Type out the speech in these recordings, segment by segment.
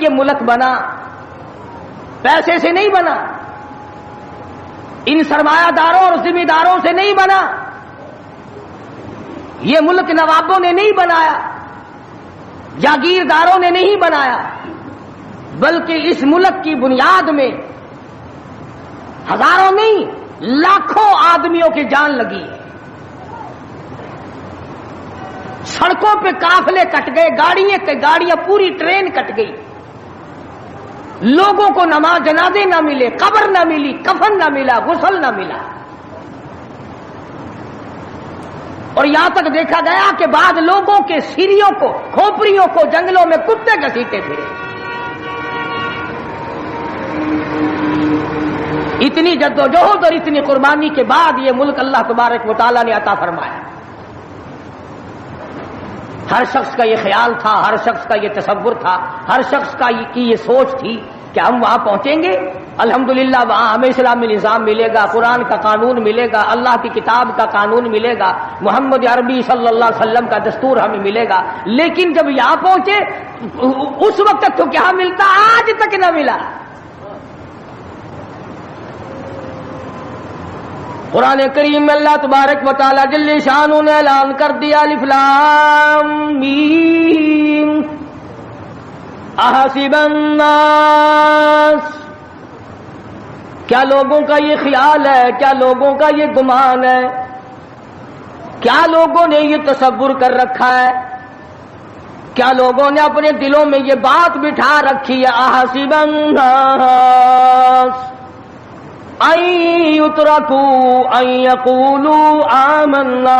یہ ملک بنا، پیسے سے نہیں بنا، ان سرمایہ داروں اور ذمہ داروں سے نہیں بنا، یہ ملک نوابوں نے نہیں بنایا، جاگیرداروں نے نہیں بنایا، بلکہ اس ملک کی بنیاد میں ہزاروں نہیں لاکھوں آدمیوں کی جان لگی ہے۔ سڑکوں پہ قافلے کٹ گئے، گاڑیاں پوری ٹرین کٹ گئی، لوگوں کو نماز جنازے نہ ملے، قبر نہ ملی، کفن نہ ملا، غسل نہ ملا، اور یہاں تک دیکھا گیا کہ بعض لوگوں کے سیریوں کو، کھوپڑیوں کو جنگلوں میں کتے گھسیٹے پھرے۔ اتنی جدوجہد اور اتنی قربانی کے بعد یہ ملک اللہ تبارک و تعالیٰ نے عطا فرمایا۔ ہر شخص کا یہ خیال تھا، ہر شخص کا یہ تصور تھا، ہر شخص کی یہ سوچ تھی کہ ہم وہاں پہنچیں گے، الحمدللہ وہاں ہمیں اسلامی نظام ملے گا، قرآن کا قانون ملے گا، اللہ کی کتاب کا قانون ملے گا، محمد عربی صلی اللہ علیہ وسلم کا دستور ہمیں ملے گا۔ لیکن جب یہاں پہنچے اس وقت تو کیا ملتا، آج تک نہ ملا۔ قرآن کریم میں اللہ تبارک و تعالی جل شانہ نے اعلان کر دیا، الف لام میم احسب الناس، کیا لوگوں کا یہ خیال ہے، کیا لوگوں کا یہ گمان ہے، کیا لوگوں نے یہ تصور کر رکھا ہے، کیا لوگوں نے اپنے دلوں میں یہ بات بٹھا رکھی ہے، احسب الناس ان یترکوا ان یقولوا آمنا،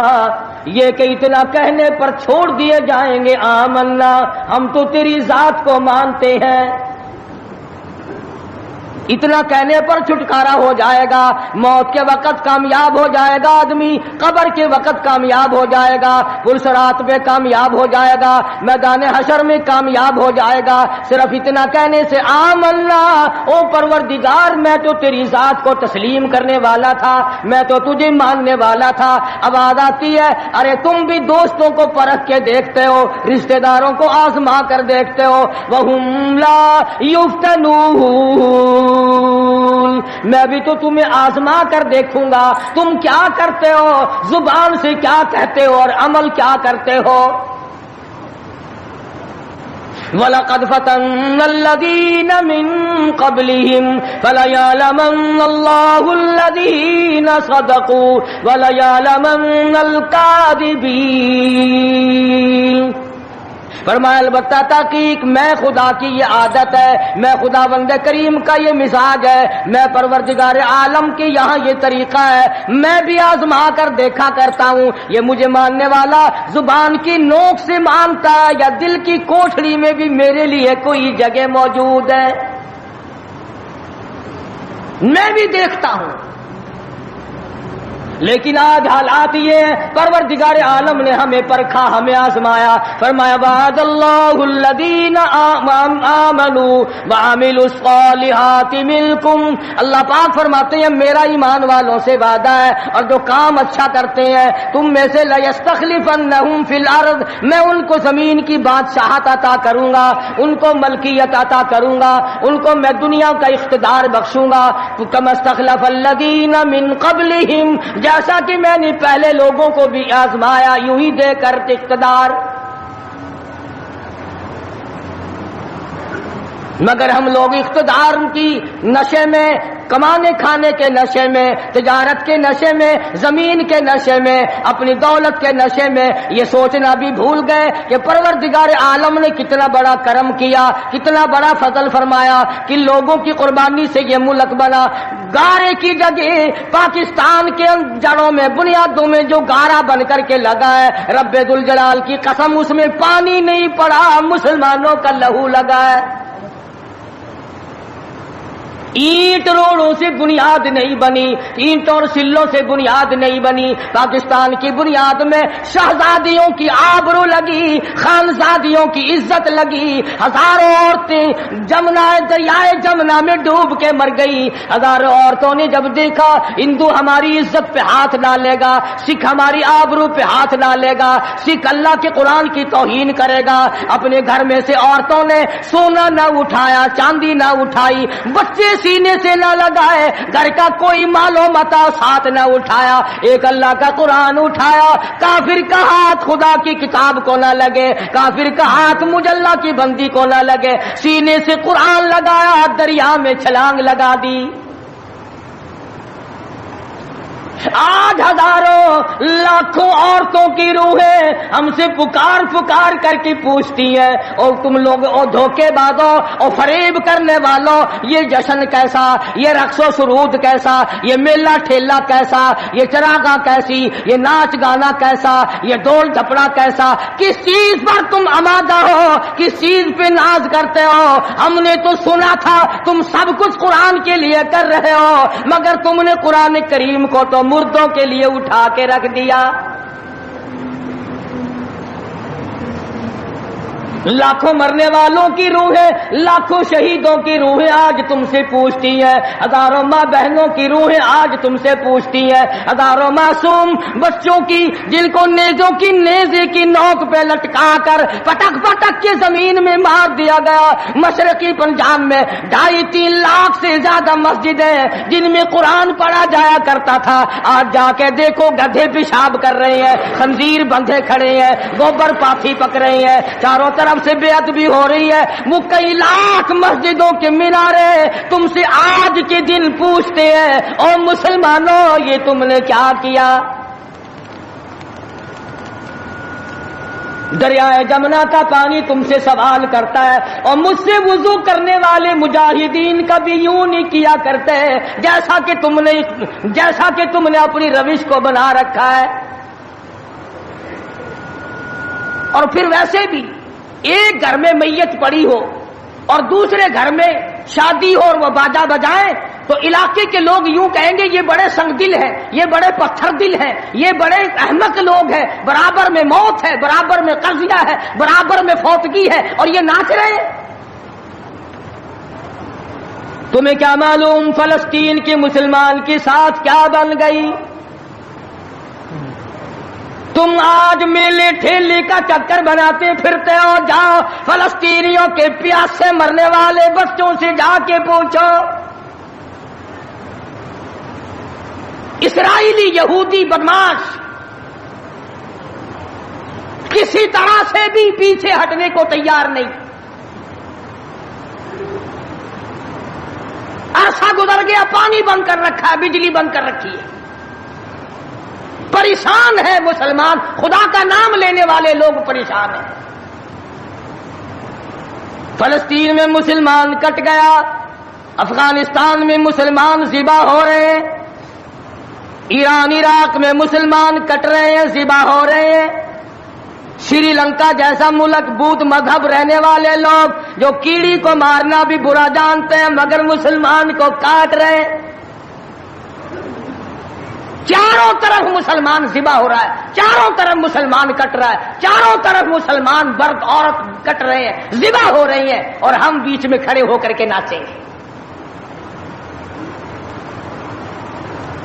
یہ کہ اتنا کہنے پر چھوڑ دیے جائیں گے آمنا، ہم تو تیری ذات کو مانتے ہیں، اتنا کہنے پر چھٹکارا ہو جائے گا، موت کے وقت کامیاب ہو جائے گا آدمی، قبر کے وقت کامیاب ہو جائے گا، پلسرات میں کامیاب ہو جائے گا، میدان حشر میں کامیاب ہو جائے گا، صرف اتنا کہنے سے آمنا، او پروردگار میں تو تیری ذات کو تسلیم کرنے والا تھا، میں تو تجھے ماننے والا تھا۔ آواز آتی ہے، ارے تم بھی دوستوں کو پرکھ کے دیکھتے ہو، رشتہ داروں کو آزما کر دیکھتے ہو، وَهُمْ لَا يُفْتَنُونَ، میں بھی تو تمہیں آزما کر دیکھوں گا، تم کیا کرتے ہو، زبان سے کیا کہتے ہو اور عمل کیا کرتے ہو۔ وَلَقَدْ فَتَنَّا الَّذِينَ مِن قَبْلِهِمْ فَلَيَعْلَمَنَّ اللَّهُ الَّذِينَ صَدَقُوا وَلَيَعْلَمَنَّ الْكَاذِبِينَ۔ فرمایا البتہ تحقیق میں خدا کی یہ عادت ہے، میں خداوند کریم کا یہ مزاج ہے، میں پروردگار عالم کے یہاں یہ طریقہ ہے، میں بھی آزما کر دیکھا کرتا ہوں، یہ مجھے ماننے والا زبان کی نوک سے مانتا ہے یا دل کی کوٹھڑی میں بھی میرے لیے کوئی جگہ موجود ہے، میں بھی دیکھتا ہوں۔ لیکن آج حالات یہ ہیں، پروردگار عالم نے ہمیں پرکھا، ہمیں آزمایا، فرمایا وعد اللہ الذین آمنوا وعملوا الصالحات منکم، اللہ پاک فرماتے ہیں میرا ایمان والوں سے وعدہ ہے اور جو کام اچھا کرتے ہیں تم میں سے لیستخلفنہم فی الارض، میں ان کو زمین کی بادشاہت عطا کروں گا، ان کو ملکیت عطا کروں گا، ان کو میں دنیا کا اقتدار بخشوں گا، کما استخلف الذین من قبلہم، جیسا کہ میں نے پہلے لوگوں کو بھی آزمایا یوں ہی دے کر اقتدار۔ مگر ہم لوگ اقتدار کی نشے میں، کمانے کھانے کے نشے میں، تجارت کے نشے میں، زمین کے نشے میں، اپنی دولت کے نشے میں یہ سوچنا بھی بھول گئے کہ پروردگار عالم نے کتنا بڑا کرم کیا، کتنا بڑا فضل فرمایا کہ لوگوں کی قربانی سے یہ ملک بنا۔ گارے کی جگہ پاکستان کے جڑوں میں، بنیادوں میں جو گارا بن کر کے لگا ہے، رب ذوالجلال کی قسم اس میں پانی نہیں پڑا، مسلمانوں کا لہو لگا ہے۔ اینٹ روڑوں سے بنیاد نہیں بنی، اینٹ اور سلوں سے بنیاد نہیں بنی۔ پاکستان کی بنیاد میں شہزادیوں کی آبرو لگی، خانزادیوں کی عزت لگی، ہزاروں عورتیں دریائے جمنا میں ڈوب کے مر گئی۔ ہزاروں عورتوں نے جب دیکھا ہندو ہماری عزت پہ ہاتھ ڈالے گا، سکھ ہماری آبرو پہ ہاتھ ڈالے گا، سکھ اللہ کے قرآن کی توہین کرے گا، اپنے گھر میں سے عورتوں نے سونا نہ اٹھایا، چاندی نہ اٹھائی، بچے سینے سے نہ لگائے، گھر کا کوئی مال و متا ساتھ نہ اٹھایا، ایک اللہ کا قرآن اٹھایا۔ کافر کا ہاتھ خدا کی کتاب کو نہ لگے، کافر کا ہاتھ مجلہ کی بندی کو نہ لگے، سینے سے قرآن لگایا، دریا میں چھلانگ لگا دی۔ آج ہزاروں لاکھوں عورتوں کی روحیں ہم سے پکار پکار کر کے پوچھتی ہیں، اور تم لوگ او دھوکے بازوں اور فریب کرنے والوں، یہ جشن کیسا، یہ رقص و سرود کیسا، یہ میلہ ٹھیلا کیسا، یہ چراغاں کیسی، یہ ناچ گانا کیسا، یہ ڈول ڈھپڑا کیسا، کس چیز پر تم آمادہ ہو، کس چیز پہ ناز کرتے ہو؟ ہم نے تو سنا تھا تم سب کچھ قرآن کے لیے کر رہے ہو، مگر تم نے قرآن کریم کو تو مردوں کے لیے اٹھا کے رکھ دیا۔ لاکھوں مرنے والوں کی روحیں، لاکھوں شہیدوں کی روحیں آج تم سے پوچھتی ہیں، ہزاروں ماں بہنوں کی روحیں آج تم سے پوچھتی ہیں، ہزاروں معصوم بچوں کی جن کو نیزوں کی نیزے کی نوک پہ لٹکا کر پٹک پٹک کے زمین میں مار دیا گیا۔ مشرقی پنجاب میں 2.5-3 لاکھ سے زیادہ مسجدیں جن میں قرآن پڑھا جایا کرتا تھا، آج جا کے دیکھو گدھے پیشاب کر رہے ہیں، خنزیر بندھے کھڑے ہیں، گوبر پاتھی پک رہے ہیں، چاروں طرف سے بے ادبی ہو رہی ہے۔ وہ کئی لاکھ مسجدوں کے مینارے تم سے آج کے دن پوچھتے ہیں، او مسلمانوں یہ تم نے کیا کیا؟ دریائے جمنا کا پانی تم سے سوال کرتا ہے، اور مجھ سے وضو کرنے والے مجاہدین کا بھی یوں نہیں کیا کرتے جیسا کہ تم نے اپنی روش کو بنا رکھا ہے۔ اور پھر ویسے بھی ایک گھر میں میت پڑی ہو اور دوسرے گھر میں شادی ہو اور وہ باجا بجائیں تو علاقے کے لوگ یوں کہیں گے یہ بڑے سنگ دل ہیں، یہ بڑے پتھر دل ہیں، یہ بڑے احمق لوگ ہیں، برابر میں موت ہے، برابر میں قضیہ ہے، برابر میں فوتگی ہے، اور یہ ناچ رہے ہیں۔ تمہیں کیا معلوم فلسطین کے مسلمان کے ساتھ کیا بن گئی؟ تم آج میلے ٹھیلے کا چکر بناتے پھرتے ہو، جاؤ فلسطینیوں کے پیاس سے مرنے والے بچوں سے جا کے پوچھو۔ اسرائیلی یہودی بدماش کسی طرح سے بھی پیچھے ہٹنے کو تیار نہیں۔ عرصہ گزر گیا، پانی بند کر رکھا ہے، بجلی بند کر رکھی ہے، پریشان ہے مسلمان، خدا کا نام لینے والے لوگ پریشان ہیں۔ فلسطین میں مسلمان کٹ گیا، افغانستان میں مسلمان ذبح ہو رہے ہیں، ایران عراق میں مسلمان کٹ رہے ہیں، ذبح ہو رہے ہیں، سری لنکا جیسا ملک بدھ مذہب رہنے والے لوگ جو کیڑی کو مارنا بھی برا جانتے ہیں مگر مسلمان کو کاٹ رہے ہیں۔ چاروں طرف مسلمان ذبح ہو رہا ہے، چاروں طرف مسلمان کٹ رہا ہے، چاروں طرف مسلمان مرد عورت کٹ رہے ہیں، ذبح ہو رہی ہیں، اور ہم بیچ میں کھڑے ہو کر کے ناچیں گے۔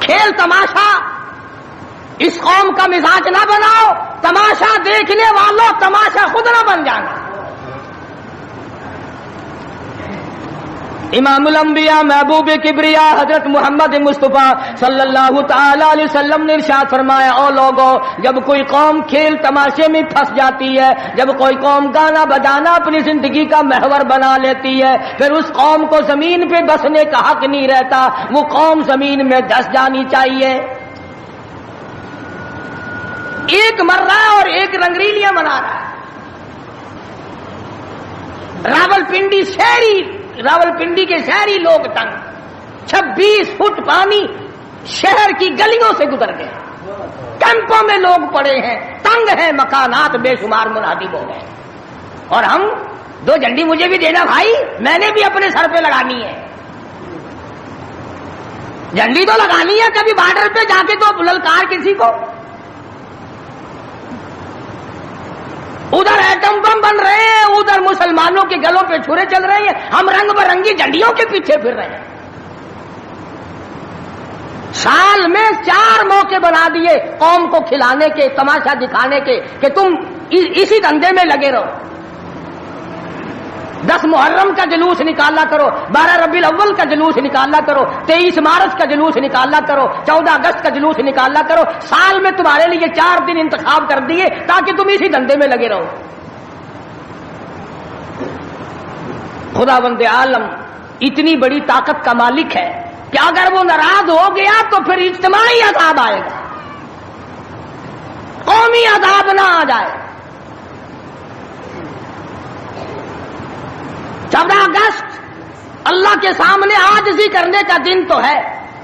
کھیل تماشا اس قوم کا مزاج نہ بناؤ، تماشا دیکھنے والوں تماشا خود نہ بن جانا۔ امام الانبیاء محبوب کبریا حضرت محمد مصطفیٰ صلی اللہ تعالی علیہ وسلم نے ارشاد فرمایا، او لوگو جب کوئی قوم کھیل تماشے میں پھنس جاتی ہے، جب کوئی قوم گانا بجانا اپنی زندگی کا محور بنا لیتی ہے، پھر اس قوم کو زمین پہ بسنے کا حق نہیں رہتا، وہ قوم زمین میں دس جانی چاہیے۔ ایک مر رہا ہے اور ایک رنگریلیاں منا رہا ہے۔ راولپنڈی کے شہری لوگ تنگ، 26 فٹ پانی شہر کی گلیوں سے گزر گیا، کیمپوں میں لوگ پڑے ہیں، تنگ ہیں، مکانات بے شمار منہدم ہو گئے، اور ہم 2 جھنڈی مجھے بھی دینا بھائی، میں نے بھی اپنے سر پہ لگانی ہے۔ جھنڈی تو لگانی ہے کبھی بارڈر پہ جا کے تو للکار کسی کو. ادھر ایٹم بم بن رہے ہیں، ادھر مسلمانوں کے گلوں پہ چھرے چل رہے ہیں، ہم رنگ برنگی جھنڈیوں کے پیچھے پھر رہے ہیں. سال میں 4 موقع بنا دیے قوم کو کھلانے کے، تماشا دکھانے کے کہ تم اسی دھندے میں لگے رہو. 10 محرم کا جلوس نکالا کرو، 12 ربیع الاول کا جلوس نکالا کرو، 23 مارچ کا جلوس نکالا کرو، 14 اگست کا جلوس نکالا کرو. سال میں تمہارے لیے 4 دن انتخاب کر دیے تاکہ تم اسی دھندے میں لگے رہو. خداوند عالم اتنی بڑی طاقت کا مالک ہے کہ اگر وہ ناراض ہو گیا تو پھر اجتماعی عذاب آئے گا، قومی عذاب نہ آ جائے. 14 اگست اللہ کے سامنے عاجزی کرنے کا دن تو ہے،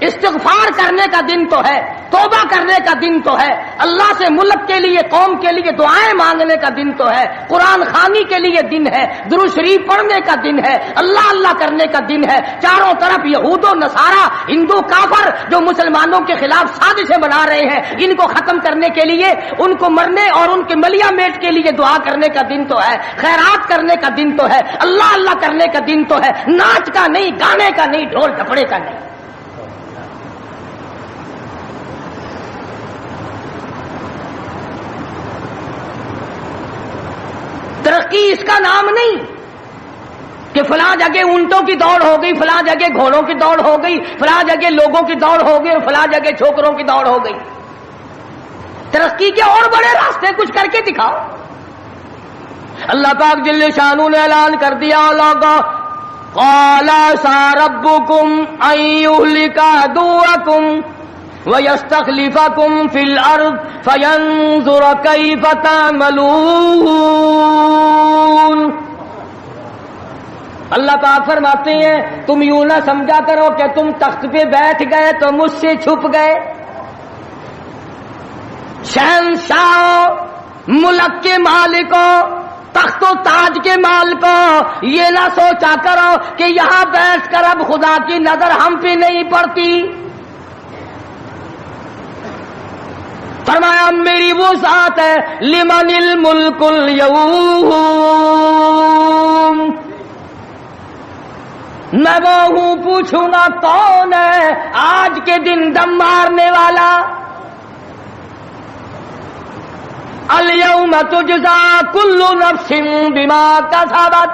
استغفار کرنے کا دن تو ہے، توبہ کرنے کا دن تو ہے، اللہ سے ملک کے لیے، قوم کے لیے دعائیں مانگنے کا دن تو ہے، قرآن خوانی کے لیے دن ہے، درود شریف پڑھنے کا دن ہے، اللہ اللہ کرنے کا دن ہے. چاروں طرف یہود و نصارہ، ہندو کافر جو مسلمانوں کے خلاف سازشیں بنا رہے ہیں، ان کو ختم کرنے کے لیے، ان کو مرنے اور ان کے ملیا میٹ کے لیے دعا کرنے کا دن تو ہے، خیرات کرنے کا دن تو ہے، اللہ اللہ کرنے کا دن تو ہے، ناچ کا نہیں، گانے کا نہیں، ڈھول ڈھپڑے کا نہیں. ترقی اس کا نام نہیں کہ فلاں جگہ اونٹوں کی دوڑ ہو گئی، فلاں جگہ گھوڑوں کی دوڑ ہو گئی، فلاں جگہ لوگوں کی دوڑ ہو گئی اور فلاں جگہ چھوکروں کی دوڑ ہو گئی. ترقی کے اور بڑے راستے کچھ کر کے دکھاؤ. اللہ پاک جل شانہ نے اعلان کر دیا لوگوں، قال ساربکم ان یہلک عدوکم وَيَسْتَخْلِفَكُمْ فِي الْأَرْضِ فَيَنْظُرَ كَيْفَ تَعْمَلُونَ. اللہ پاک فرماتے ہیں تم یوں نہ سمجھا کرو کہ تم تخت پہ بیٹھ گئے تو مجھ سے چھپ گئے. شہنشاہ، ملک کے مالکوں، تخت و تاج کے مالکوں، یہ نہ سوچا کرو کہ یہاں بیٹھ کر اب خدا کی نظر ہم پہ نہیں پڑتی. فرمایا میری وہ ذات ہے لمن الملک اليوم، میں وہ ہوں، پوچھوں گا کون ہے آج کے دن دم مارنے والا. الیوم تجزا کل نفس بما کسبت،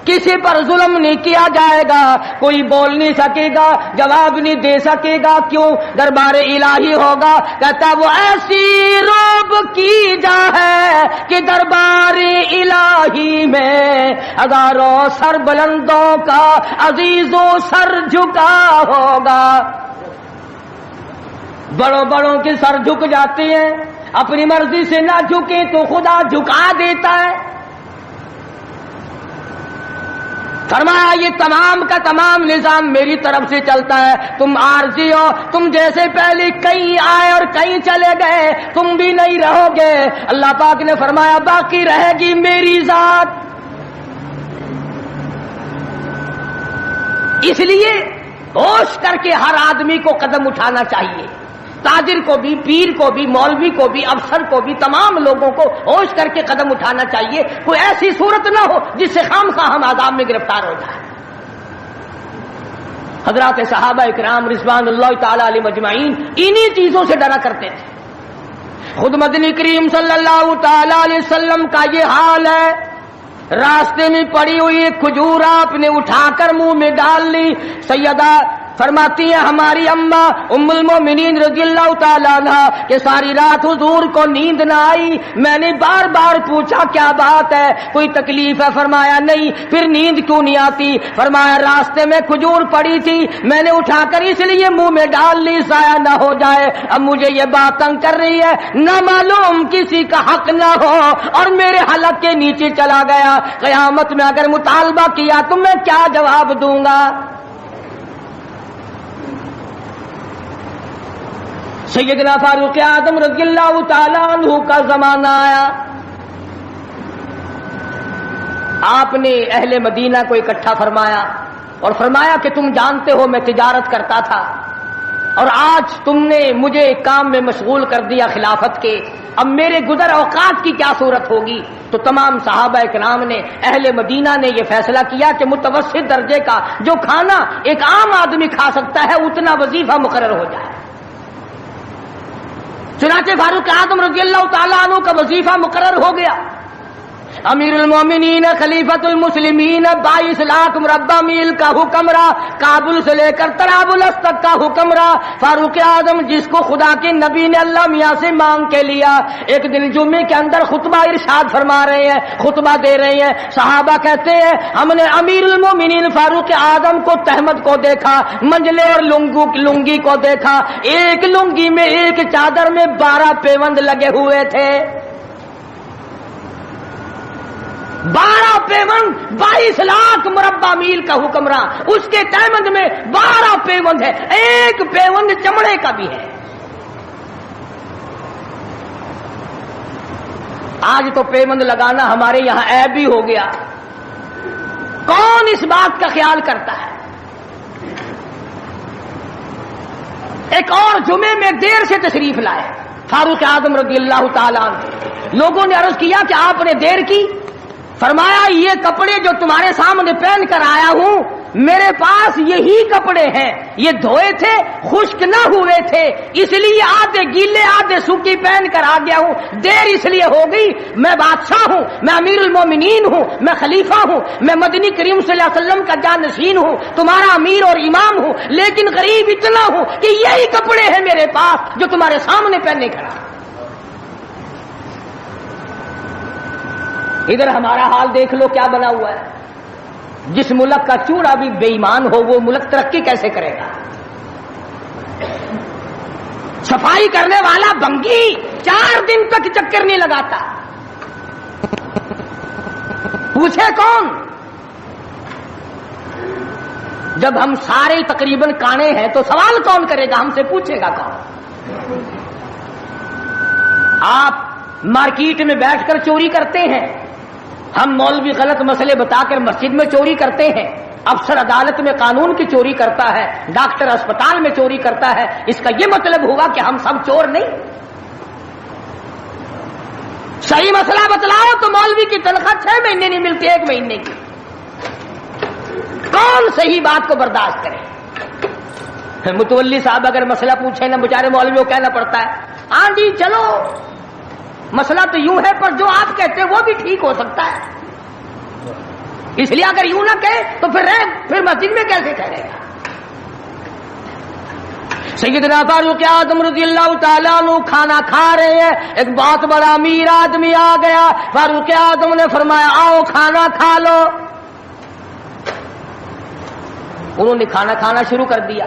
کسی پر ظلم نہیں کیا جائے گا، کوئی بول نہیں سکے گا، جواب نہیں دے سکے گا. کیوں؟ دربار الہی ہوگا. کہتا وہ ایسی روب کی جا ہے کہ دربار الہی میں ہزاروں سر بلندوں کا عزیزوں سر جھکا ہوگا. بڑوں بڑوں کے سر جھک جاتے ہیں، اپنی مرضی سے نہ جھکے تو خدا جھکا دیتا ہے. فرمایا یہ تمام کا تمام نظام میری طرف سے چلتا ہے، تم عارضی ہو، تم جیسے پہلے کہیں آئے اور کہیں چلے گئے، تم بھی نہیں رہو گے. اللہ پاک نے فرمایا باقی رہے گی میری ذات. اس لیے ہوش کر کے ہر آدمی کو قدم اٹھانا چاہیے، تاجر کو بھی، پیر کو بھی، مولوی کو بھی، افسر کو بھی، تمام لوگوں کو ہوش کر کے قدم اٹھانا چاہیے. کوئی ایسی صورت نہ ہو جس سے خام خواہ ہم عذاب میں گرفتار ہو جائیں. حضرات صحابہ اکرام رضوان اللہ تعالی علیہ مجمعین انہی چیزوں سے ڈرا کرتے تھے. خود مدنی کریم صلی اللہ تعالی علیہ وسلم کا یہ حال ہے. راستے میں پڑی ہوئی ایک کھجور آپ نے اٹھا کر منہ میں ڈال لی. سیدہ فرماتی ہیں ہماری اماں ام المومنین رضی اللہ تعالیٰ عنہ کہ ساری رات حضور کو نیند نہ آئی. میں نے بار بار پوچھا کیا بات ہے، کوئی تکلیف ہے؟ فرمایا نہیں. پھر نیند کیوں نہیں آتی؟ فرمایا راستے میں کھجور پڑی تھی، میں نے اٹھا کر اس لیے منہ میں ڈال لی ضائع نہ ہو جائے. اب مجھے یہ بات تنگ کر رہی ہے، نہ معلوم کسی کا حق نہ ہو اور میرے حلق کے نیچے چلا گیا. قیامت میں اگر مطالبہ کیا تو میں کیا جواب دوں گا؟ سیدنا فاروق اعظم رضی اللہ تعالیٰ عنہ کا زمانہ آیا. آپ نے اہل مدینہ کو اکٹھا فرمایا اور فرمایا کہ تم جانتے ہو میں تجارت کرتا تھا، اور آج تم نے مجھے کام میں مشغول کر دیا خلافت کے، اب میرے گزر اوقات کی کیا صورت ہوگی؟ تو تمام صحابہ کرام نے، اہل مدینہ نے یہ فیصلہ کیا کہ متوسط درجے کا جو کھانا ایک عام آدمی کھا سکتا ہے اتنا وظیفہ مقرر ہو جائے۔ چنانچہ فاروق اعظم رضی اللہ تعالیٰ عنہ کا وظیفہ مقرر ہو گیا۔ امیر المومنین خلیفۃ المسلمین 22 لاکھ مربع میل کا حکمراں، کابل سے لے کر طرابلس تک کا حکمراں، فاروق اعظم جس کو خدا کے نبی نے اللہ میاں سے مانگ کے لیا۔ ایک دن جمعے کے اندر خطبہ ارشاد فرما رہے ہیں، خطبہ دے رہے ہیں، صحابہ کہتے ہیں ہم نے امیر المومنین فاروق اعظم کو تہمت کو دیکھا، منجلے اور لنگی کو دیکھا، ایک لنگی میں ایک چادر میں 12 پیوند لگے ہوئے تھے، 12 پیوند، 22 لاکھ مربع میل کا حکمراں، اس کے تہمند میں 12 پیوند ہے، ایک پیوند چمڑے کا بھی ہے۔ آج تو پیوند لگانا ہمارے یہاں عیب بھی ہو گیا، کون اس بات کا خیال کرتا ہے؟ ایک اور جمعے میں دیر سے تشریف لائے فاروق اعظم رضی اللہ تعالیٰ عنہ، لوگوں نے عرض کیا کہ آپ نے دیر کی، فرمایا یہ کپڑے جو تمہارے سامنے پہن کر آیا ہوں میرے پاس یہی کپڑے ہیں، یہ دھوئے تھے خشک نہ ہوئے تھے، اس لیے آدھے گیلے آدھے سوکھی پہن کر آ گیا ہوں، دیر اس لیے ہو گئی، میں بادشاہ ہوں، میں امیر المومنین ہوں، میں خلیفہ ہوں، میں مدنی کریم صلی اللہ علیہ وسلم کا جانشین ہوں، تمہارا امیر اور امام ہوں، لیکن غریب اتنا ہوں کہ یہی کپڑے ہیں میرے پاس جو تمہارے سامنے پہننے کھڑا۔ ادھر ہمارا حال دیکھ لو کیا بنا ہوا ہے، جس ملک کا چوڑا بھی بے ایمان ہو وہ ملک ترقی کیسے کرے گا؟ صفائی کرنے والا بنگی 4 دن تک چکر نہیں لگاتا، پوچھے کون؟ جب ہم سارے تقریباً کانے ہیں تو سوال کون کرے گا، ہم سے پوچھے گا کون؟ آپ مارکیٹ میں بیٹھ کر چوری کرتے ہیں، ہم مولوی غلط مسئلے بتا کر مسجد میں چوری کرتے ہیں، افسر عدالت میں قانون کی چوری کرتا ہے، ڈاکٹر اسپتال میں چوری کرتا ہے، اس کا یہ مطلب ہوا کہ ہم سب چور نہیں؟ صحیح مسئلہ بتلاؤ تو مولوی کی تنخواہ 6 مہینے نہیں ملتی، 1 مہینے کی، کون صحیح بات کو برداشت کرے؟ متولی صاحب اگر مسئلہ پوچھے نا بیچارے مولوی کو کہنا پڑتا ہے ہاں جی چلو مسئلہ تو یوں ہے پر جو آپ کہتے ہیں وہ بھی ٹھیک ہو سکتا ہے، اس لیے اگر یوں نہ کہے تو پھر مسجد میں کیسے ٹھہرے گا؟ سیدنا فاروق اعظم رضی اللہ تعالیٰ عنہ کھانا کھا رہے ہیں، ایک بہت بڑا امیر آدمی آ گیا، فاروق اعظم نے فرمایا آؤ کھانا کھا لو، انہوں نے کھانا کھانا شروع کر دیا،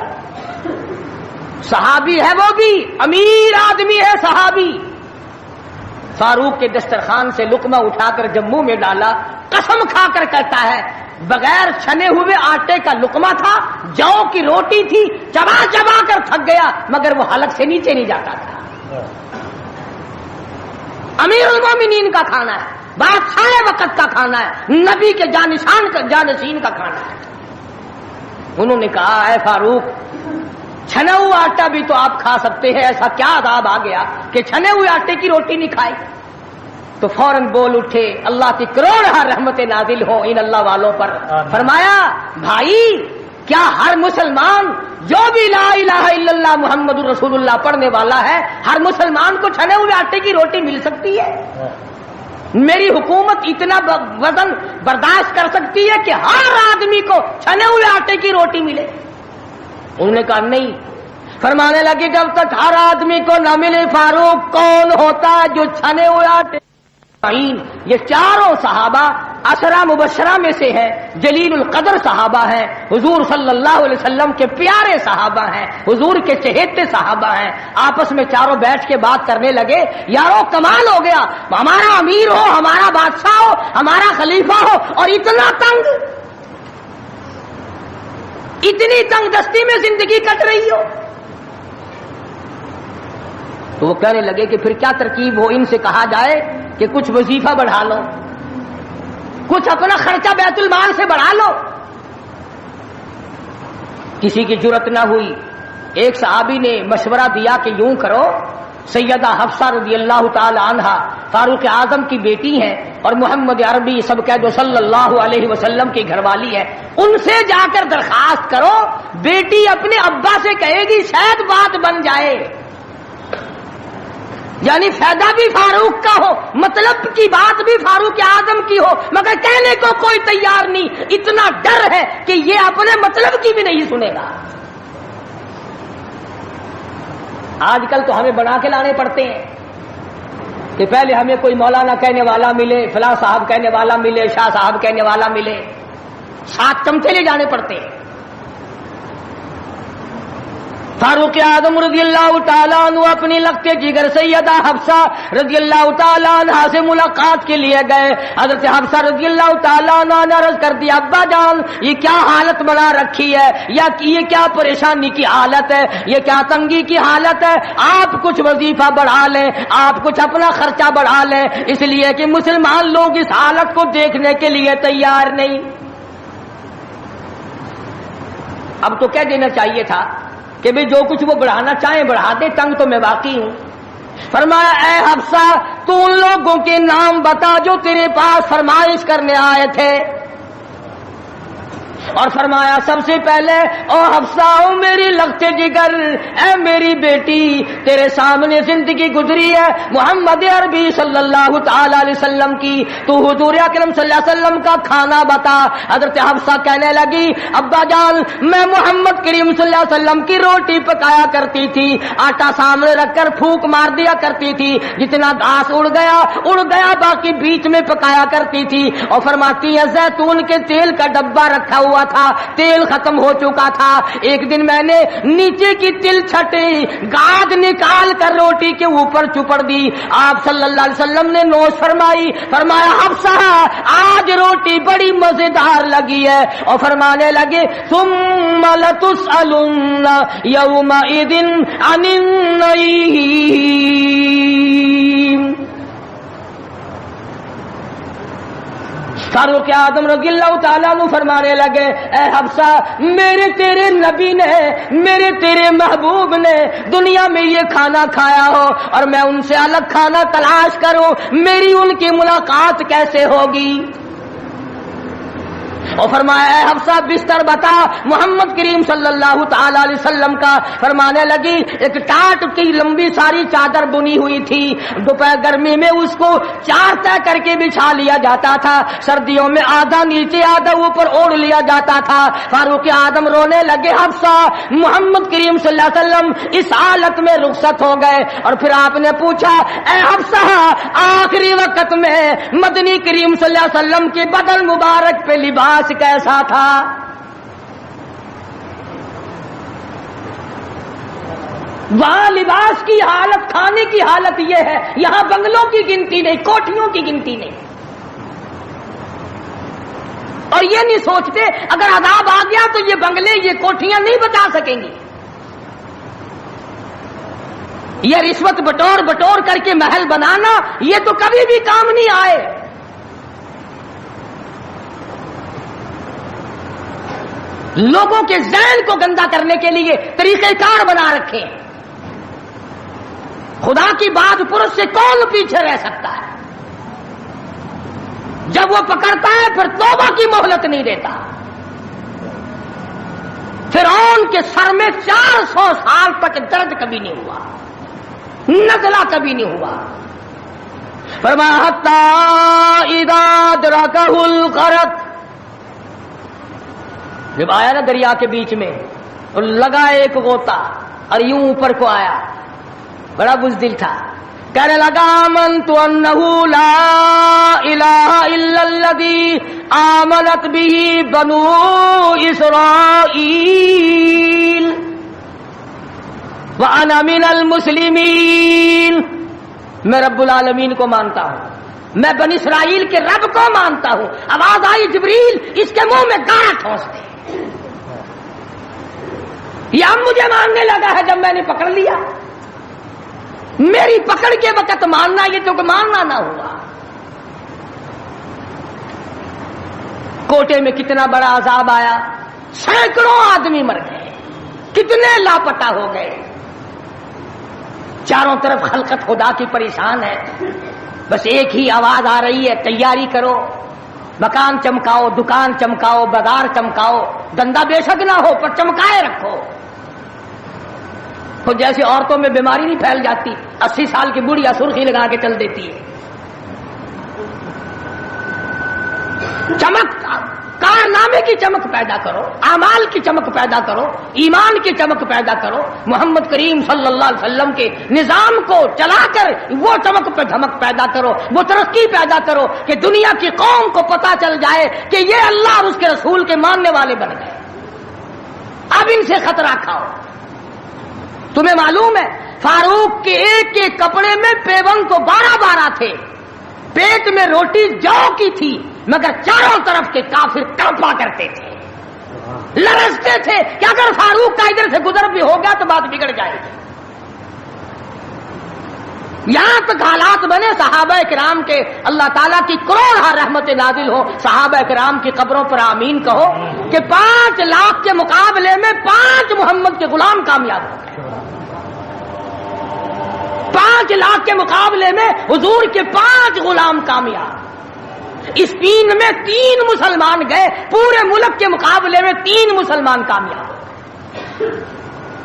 صحابی ہے وہ بھی، امیر آدمی ہے صحابی، فاروق کے دسترخوان سے لقمہ اٹھا کر جب منہ میں ڈالا، قسم کھا کر کہتا ہے بغیر چھنے ہوئے آٹے کا لقمہ تھا، جو کی روٹی تھی، چبا چبا کر تھک گیا مگر وہ حلق سے نیچے نہیں جاتا تھا۔ امیر المومنین کا کھانا ہے، بادشاہ وقت کا کھانا ہے، نبی کے جانشین کا کھانا ہے۔ انہوں نے کہا اے فاروق چھنا ہوا آٹا بھی تو آپ کھا سکتے ہیں، ایسا کیا عذاب آ گیا کہ چھنے ہوئے آٹے کی روٹی نہیں کھائی؟ تو فوراً بول اٹھے اللہ کی کروڑ رحمت نازل ہو ان اللہ والوں پر، فرمایا بھائی کیا ہر مسلمان جو بھی لا الہ الا اللہ محمد رسول اللہ پڑھنے والا ہے ہر مسلمان کو چھنے ہوئے آٹے کی روٹی مل سکتی ہے؟ میری حکومت اتنا وزن برداشت کر سکتی ہے کہ ہر آدمی کو چھنے ہوئے آٹے کی روٹی ملے؟ انہوں نے کہا نہیں، فرمانے لگے جب تک ہر آدمی کو نہ ملے فاروق کون ہوتا جو چھنے ہوئے آٹے؟ یہ چاروں صحابہ عشرہ مبشرہ میں سے ہیں، جلیل القدر صحابہ ہیں، حضور صلی اللہ علیہ وسلم کے پیارے صحابہ ہیں، حضور کے چہیتے صحابہ ہیں، آپس میں چاروں بیٹھ کے بات کرنے لگے یارو کمال ہو گیا، ہمارا امیر ہو، ہمارا بادشاہ ہو، ہمارا خلیفہ ہو اور اتنا تنگ، اتنی تنگ دستی میں زندگی کٹ رہی ہو۔ تو وہ کہنے لگے کہ پھر کیا ترکیب ہو، ان سے کہا جائے کہ کچھ وظیفہ بڑھا لو، کچھ اپنا خرچہ بیت المال سے بڑھا لو۔ کسی کی جرت نہ ہوئی، ایک صحابی نے مشورہ دیا کہ یوں کرو، سیدہ حفصہ رضی اللہ تعالی عنہا فاروق اعظم کی بیٹی ہیں اور محمد عربی سب کہہ دو صلی اللہ علیہ وسلم کی گھر والی ہے، ان سے جا کر درخواست کرو، بیٹی اپنے ابا سے کہے گی شاید بات بن جائے، یعنی فائدہ بھی فاروق کا ہو، مطلب کی بات بھی فاروق اعظم کی ہو، مگر کہنے کو کوئی تیار نہیں، اتنا ڈر ہے کہ یہ اپنے مطلب کی بھی نہیں سنے گا۔ آج کل تو ہمیں بنا کے لانے پڑتے ہیں کہ پہلے ہمیں کوئی مولانا کہنے والا ملے، فلاں صاحب کہنے والا ملے، شاہ صاحب کہنے والا ملے، 7 چمچے لے جانے پڑتے ہیں۔ فاروق اعظم رضی اللہ تعالیٰ عنہ اپنی لگتے جگر سیدہ حفصہ رضی اللہ تعالیٰ عنہ سے ملاقات کے لیے گئے۔ حضرت حفصہ رضی اللہ تعالیٰ عنہ نے عرض کر دیا ابا جان یہ کیا حالت بنا رکھی ہے، یا یہ کیا پریشانی کی حالت ہے، یہ کیا تنگی کی حالت ہے، آپ کچھ وظیفہ بڑھا لیں، آپ کچھ اپنا خرچہ بڑھا لیں، اس لیے کہ مسلمان لوگ اس حالت کو دیکھنے کے لیے تیار نہیں۔ اب تو کہہ دینا چاہیے تھا کہ بھی جو کچھ وہ بڑھانا چاہیں بڑھا دے، تنگ تو میں واقعی ہوں۔ فرمایا اے حفصہ تو ان لوگوں کے نام بتا جو تیرے پاس فرمائش کرنے آئے تھے، اور فرمایا سب سے پہلے او حفصہ او میری لگتے جگر، اے میری بیٹی تیرے سامنے زندگی گزری ہے محمد عربی صلی اللہ تعالی علیہ وسلم کی، تو حضور اکرم صلی اللہ علیہ وسلم کا کھانا بتا۔ حضرت حفصہ کہنے لگی ابا جان میں محمد کریم صلی اللہ علیہ وسلم کی روٹی پکایا کرتی تھی، آٹا سامنے رکھ کر پھونک مار دیا کرتی تھی، جتنا گھاس اڑ گیا باقی بیچ میں پکایا کرتی تھی، اور فرماتی ہے زیتون کے تیل کا ڈبہ رکھا ہوا تھا، تیل ختم ہو چکا تھا، ایک دن میں نے نیچے کی تل چھٹی گاد نکال کر روٹی کے اوپر چپڑ دی، آپ صلی اللہ علیہ وسلم نے نوش فرمائی، فرمایا حفصہ آج روٹی بڑی مزیدار لگی ہے، اور فرمانے لگے ثم لتسألن یومئذ عن النعیم۔ فاروق اعظم رضی اللہ تعالیٰ عنہ فرمانے لگے اے حفصہ میرے تیرے نبی نے، میرے تیرے محبوب نے دنیا میں یہ کھانا کھایا ہو اور میں ان سے الگ کھانا تلاش کروں، میری ان کی ملاقات کیسے ہوگی؟ اور فرمایا اے حفصہ بستر بتا محمد کریم صلی اللہ تعالی علیہ وسلم کا۔ فرمانے لگی ایک ٹاٹ کی لمبی ساری چادر بنی ہوئی تھی، دوپہر گرمی میں اس کو 4 طے کر کے بچھا لیا جاتا تھا، سردیوں میں آدھا نیچے آدھا اوپر اوڑھ لیا جاتا تھا۔ فاروق اعظم رونے لگے حفصہ محمد کریم صلی اللہ علیہ وسلم اس حالت میں رخصت ہو گئے، اور پھر آپ نے پوچھا اے حفصہ آخری وقت میں مدنی کریم صلی اللہ علیہ وسلم کے بدن مبارک پہ لباس کیسا تھا؟ وہاں لباس کی حالت، کھانے کی حالت یہ ہے، یہاں بنگلوں کی گنتی نہیں، کوٹھیوں کی گنتی نہیں، اور یہ نہیں سوچتے اگر عذاب آ گیا تو یہ بنگلے یہ کوٹھیاں نہیں بچا سکیں گی، یہ رشوت بٹور کر کے محل بنانا یہ تو کبھی بھی کام نہیں آئے۔ لوگوں کے ذہن کو گندا کرنے کے لیے طریقہ کار بنا رکھے، خدا کی بات پرس سے کون پیچھے رہ سکتا ہے؟ جب وہ پکڑتا ہے پھر توبہ کی مہلت نہیں دیتا۔ فرعون کے سر میں 400 سال تک درد کبھی نہیں ہوا، نزلہ کبھی نہیں ہوا۔ فرمایا حتی اذا ادرکہ الغرق، جب آیا نا دریا کے بیچ میں اور لگا ایک غوطہ اور یوں اوپر کو آیا، بڑا بزدل تھا، کہنے لگا آمنت انہ لا الہ الا الذی آمنت بہ بنو اسرائیل وانا من المسلمین، میں رب العالمین کو مانتا ہوں، میں بنی اسرائیل کے رب کو مانتا ہوں۔ آواز آئی جبریل اس کے منہ میں گانا ٹھونس دے، یہ اب مجھے ماننے لگا ہے جب میں نے پکڑ لیا، میری پکڑ کے وقت ماننا یہ تو ماننا نہ ہوا۔ کوٹے میں کتنا بڑا عذاب آیا، سینکڑوں آدمی مر گئے، کتنے لاپتہ ہو گئے. چاروں طرف خلقت خدا کی پریشان ہے. بس ایک ہی آواز آ رہی ہے, تیاری کرو, مکان چمکاؤ, دکان چمکاؤ, بازار چمکاؤ, دندا بے شک نہ ہو پر چمکائے رکھو. تو جیسے عورتوں میں بیماری نہیں پھیل جاتی, 80 سال کی بڑھیا سرخی لگا کے چل دیتی ہے. چمک, کارنامے کی چمک پیدا کرو, اعمال کی چمک پیدا کرو, ایمان کی چمک پیدا کرو. محمد کریم صلی اللہ علیہ وسلم کے نظام کو چلا کر وہ چمک پہ دھمک پیدا کرو, وہ ترقی پیدا کرو کہ دنیا کی قوم کو پتا چل جائے کہ یہ اللہ اور اس کے رسول کے ماننے والے بن گئے. اب ان سے خطرہ کھاؤ. تمہیں معلوم ہے فاروق کے ایک ایک کپڑے میں پیوند تو 12 تھے, پیٹ میں روٹی جو کی تھی, مگر چاروں طرف کے کافر کانپا کرتے تھے, لرزتے تھے کہ اگر فاروق کا ادھر سے گزر بھی ہو گیا تو بات بگڑ جائے گی. یہاں تک حالات بنے صحابہ کرام کے, اللہ تعالیٰ کی کروڑ رحمت نازل ہو, صحابہ کرام کی قبروں پر آمین کہو کہ 5 لاکھ کے مقابلے میں 5 محمد کے غلام کامیاب ہو گئے. 5 لاکھ کے مقابلے میں حضور کے 5 غلام کامیاب. اسپین میں 3 مسلمان گئے, پورے ملک کے مقابلے میں 3 مسلمان کامیاب.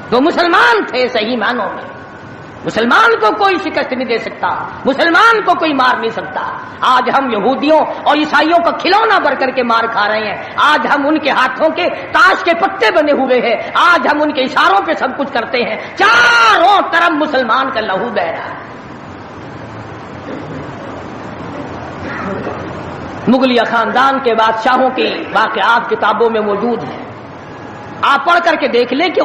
تو مسلمان تھے صحیح معنوں میں. مسلمان کو کوئی شکست نہیں دے سکتا, مسلمان کو کوئی مار نہیں سکتا. آج ہم یہودیوں اور عیسائیوں کا کھلونا بن کر کے مار کھا رہے ہیں. آج ہم ان کے ہاتھوں کے تاش کے پتے بنے ہوئے ہیں. آج ہم ان کے اشاروں پہ سب کچھ کرتے ہیں. چاروں طرف مسلمان کا لہو بہ رہا ہے. مغلیہ خاندان کے بادشاہوں کے واقعات کتابوں میں موجود ہیں. آپ پڑھ کر کے دیکھ لیں کہ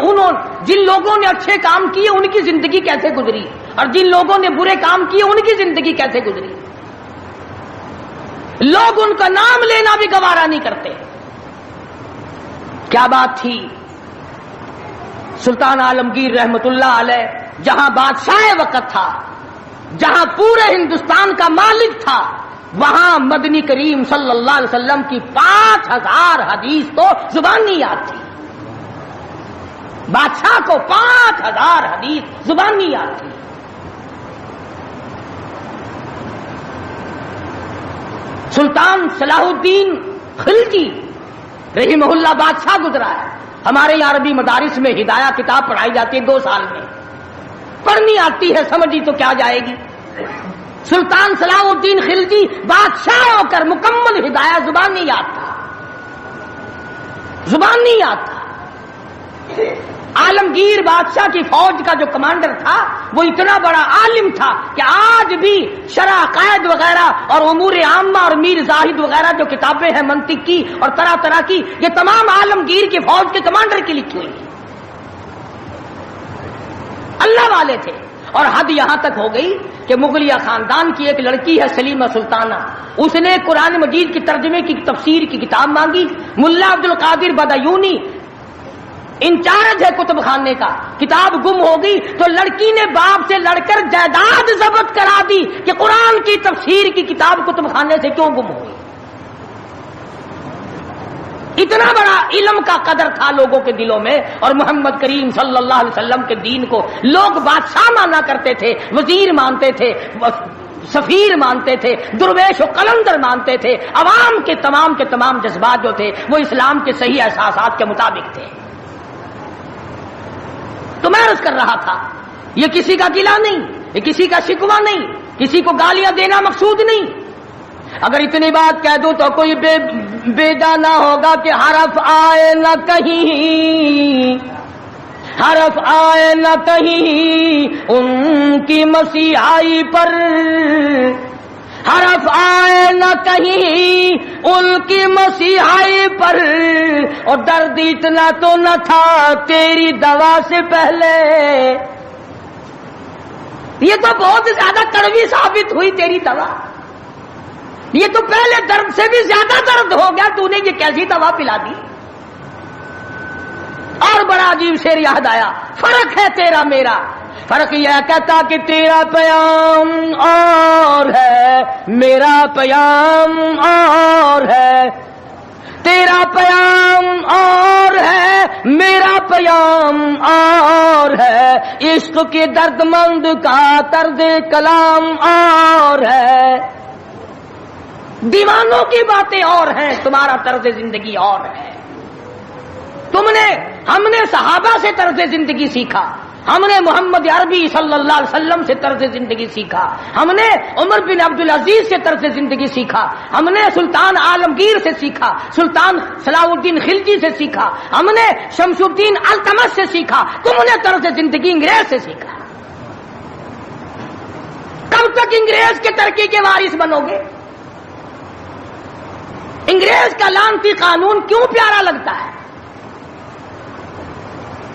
جن لوگوں نے اچھے کام کیے ان کی زندگی کیسے گزری, اور جن لوگوں نے برے کام کیے ان کی زندگی کیسے گزری. لوگ ان کا نام لینا بھی گوارا نہیں کرتے. کیا بات تھی. سلطان عالمگیر رحمت اللہ علیہ جہاں بادشاہ وقت تھا, جہاں پورے ہندوستان کا مالک تھا, وہاں مدنی کریم صلی اللہ علیہ وسلم کی 5000 حدیث تو زبانی یاد تھی. بادشاہ کو 5000 حدیث زبانی یاد تھی. سلطان صلاح الدین خلجی رحمہ اللہ بادشاہ گزرا ہے. ہمارے یہاں عربی مدارس میں ہدایہ کتاب پڑھائی جاتی ہے 2 سال میں, پڑھنی آتی ہے, سمجھی تو کیا جائے گی. سلطان صلاح الدین خلجی بادشاہ ہو کر مکمل ہدایہ زبانی یاد تھا, زبانی یاد تھا. عالمگیر بادشاہ کی فوج کا جو کمانڈر تھا وہ اتنا بڑا عالم تھا کہ آج بھی شرح قائد وغیرہ اور امور عامہ اور میر زاہد وغیرہ جو کتابیں ہیں منطق کی اور طرح طرح کی, یہ تمام عالمگیر کی فوج کے کمانڈر کی لکھی ہوئی. اللہ والے تھے. اور حد یہاں تک ہو گئی کہ مغلیہ خاندان کی ایک لڑکی ہے سلیمہ سلطانہ, اس نے قرآن مجید کی ترجمے کی تفسیر کی کتاب مانگی. ملا عبد القادر بدایونی انچارج ہے کتب خانے کا, کتاب گم ہو گئی تو لڑکی نے باپ سے لڑ کر جائیداد ضبط کرا دی کہ قرآن کی تفسیر کی کتاب کتب خانے سے کیوں گم ہو گئی. اتنا بڑا علم کا قدر تھا لوگوں کے دلوں میں. اور محمد کریم صلی اللہ علیہ وسلم کے دین کو لوگ بادشاہ مانا کرتے تھے, وزیر مانتے تھے, سفیر مانتے تھے, درویش و قلندر مانتے تھے. عوام کے تمام جذبات جو تھے وہ اسلام کے صحیح احساسات کے مطابق تھے. تو میں عرض کر رہا تھا, یہ کسی کا گلہ نہیں, یہ کسی کا شکوہ نہیں, کسی کو گالیاں دینا مقصود نہیں. اگر اتنی بات کہہ دوں تو کوئی بیجا نہ ہوگا کہ حرف آئے نہ کہیں, حرف آئے نہ کہیں ان کی مسیحائی پر, حرف آئے نہ کہیں ان کی مسیحائی پر, اور درد اتنا تو نہ تھا تیری دوا سے پہلے. یہ تو بہت زیادہ کڑوی ثابت ہوئی تیری دوا, یہ تو پہلے درد سے بھی زیادہ درد ہو گیا, تو نے یہ کیسی دوا پلا دی. اور بڑا عجیب شعر یاد آیا, فرق ہے تیرا میرا, فرق یہ کہتا کہ تیرا پیام اور ہے میرا پیام اور ہے, تیرا پیام اور ہے میرا پیام اور ہے، عشق کے درد مند کا طرز کلام اور ہے، دیوانوں کی باتیں اور ہیں، تمہارا طرز زندگی اور ہے۔ ہم نے صحابہ سے طرز زندگی سیکھا، ہم نے محمد عربی صلی اللہ علیہ وسلم سے طرز زندگی سیکھا، ہم نے عمر بن عبدالعزیز سے طرز زندگی سیکھا، ہم نے سلطان عالمگیر سے سیکھا، سلطان صلاح الدین خلجی سے سیکھا، ہم نے شمس الدین التمش سے سیکھا، تم نے طرز زندگی انگریز سے سیکھا۔ کب تک انگریز کے ترقی کے وارث بنو گے؟ انگریز کا لعنتی قانون کیوں پیارا لگتا ہے؟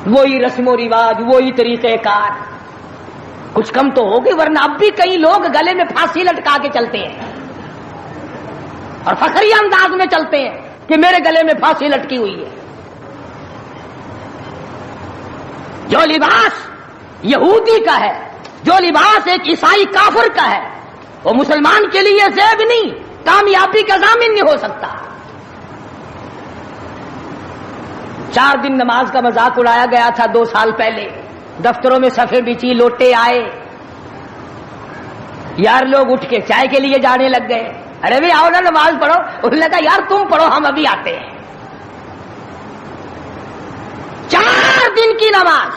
وہی رسم و رواج، وہی طریقہ کار، کچھ کم تو ہوگی، ورنہ اب بھی کئی لوگ گلے میں پھانسی لٹکا کے چلتے ہیں اور فخری انداز میں چلتے ہیں کہ میرے گلے میں پھانسی لٹکی ہوئی ہے۔ جو لباس یہودی کا ہے، جو لباس ایک عیسائی کافر کا ہے، وہ مسلمان کے لیے زیب نہیں، کامیابی کا ضامن نہیں ہو سکتا۔ 4 دن نماز کا مذاق اڑایا گیا تھا 2 سال پہلے، دفتروں میں صفیں بچی، لوٹے آئے، یار لوگ اٹھ کے چائے کے لیے جانے لگ گئے، ارے بھی آؤ نا نماز پڑھو، انہوں نے کہا یار تم پڑھو ہم ابھی آتے ہیں۔ 4 دن کی نماز،